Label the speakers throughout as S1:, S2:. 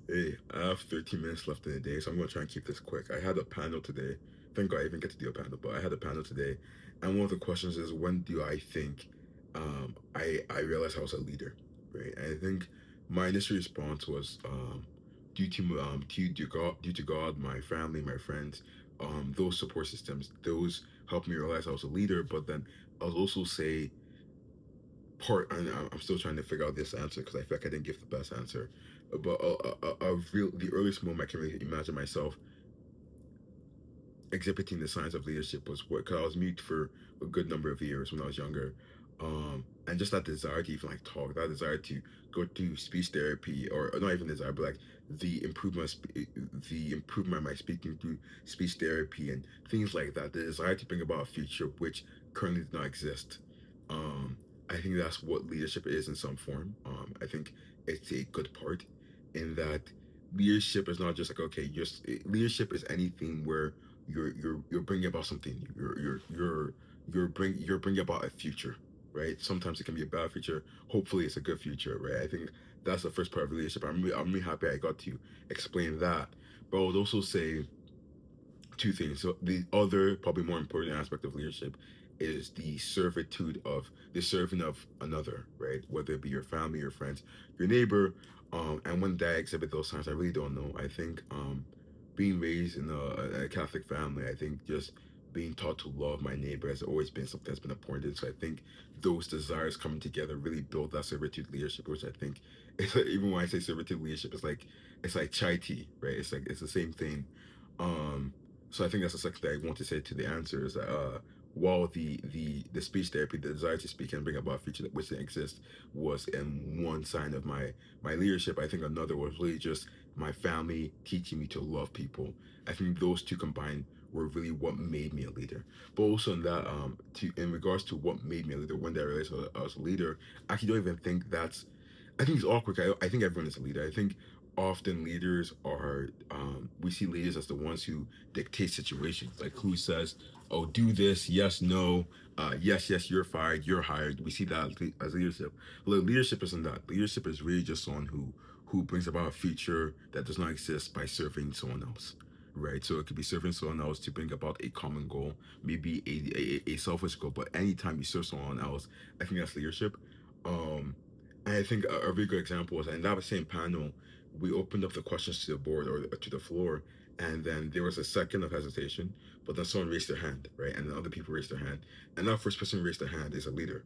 S1: Hey, I have 13 minutes left in the day, so I'm gonna try and keep this quick. I had a panel today. Thank God I even get to do a panel, but I had a panel today, and one of the questions is, when do I think I realized I was a leader, right? And I think my initial response was due to God, my family, my friends, those support systems, those helped me realize I was a leader. But then I'll also say and I'm still trying to figure out this answer because I feel like I didn't give the best answer. But the earliest moment I can really imagine myself exhibiting the signs of leadership was what, because I was mute for a good number of years when I was younger. And just that desire to even like talk, that desire to go through speech therapy, or not even desire, but like the improvement of my speaking through speech therapy and things like that. The desire to bring about a future which currently does not exist. Um, I think that's what leadership is in some form. I think it's a good part in that leadership is not just like, okay, just leadership is anything where you're bringing about something. You're bringing about a future, right? Sometimes it can be a bad future. Hopefully, it's a good future, right? I think that's the first part of leadership. I'm really happy I got to explain that. But I would also say two things. So the other, probably more important aspect of leadership is the serving of another, right? Whether it be your family, your friends, your neighbor. And when they exhibit those signs, I really don't know. I think being raised in a Catholic family, I think just being taught to love my neighbor has always been something that's been important. So I think those desires coming together really build that servitude leadership, which I think it's like, even when I say servitude leadership, it's like chai tea, right? It's like it's the same thing. Um, so I think that's the second thing I want to say to the answer is that while the speech therapy, the desire to speak and bring about a future that which didn't exist was one sign of my leadership. I think another was really just my family teaching me to love people. I think those two combined were really what made me a leader. But also in that to in regards to what made me a leader, when did I realize I was a leader, I actually don't even think that's I think it's awkward. I think everyone is a leader. I think often leaders are we see leaders as the ones who dictate situations, like who says, oh, do this, yes, no, yes, yes, you're fired, you're hired. We see that as leadership. Well, leadership isn't that. Leadership is really just someone who brings about a future that does not exist by serving someone else, right? So it could be serving someone else to bring about a common goal, maybe a selfish goal, but anytime you serve someone else, I think that's leadership. um and I think a really good example was in that same panel, we opened up the questions to the board or to the floor, and then there was a second of hesitation, but then someone raised their hand, right? And then other people raised their hand. And that first person who raised their hand is a leader,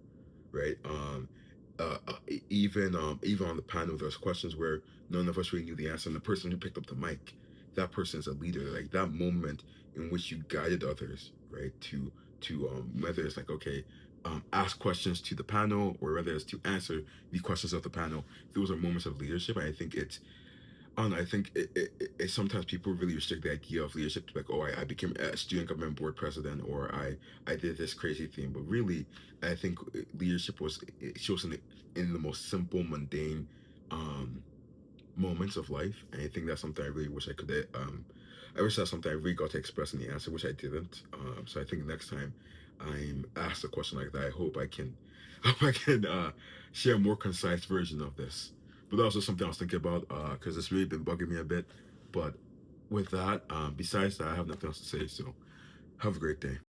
S1: right? Even on the panel, there's questions where none of us really knew the answer, and the person who picked up the mic, that person is a leader. Like that moment in which you guided others, right? To whether it's like, okay, ask questions to the panel or whether it's to answer the questions of the panel. Those are moments of leadership. And I think I don't know, I think sometimes people really restrict the idea of leadership to like, oh, I became a student government board president, or I did this crazy thing. But really, I think leadership was it shows in the most simple, mundane um, moments of life. And I think that's something I really wish I could. I wish that's something I really got to express in the answer, which I didn't. So I think next time I'm asked a question like that, I hope I can, I hope I can share a more concise version of this. But that was just something I was thinking about because it's really been bugging me a bit. But with that, besides that, I have nothing else to say. So have a great day.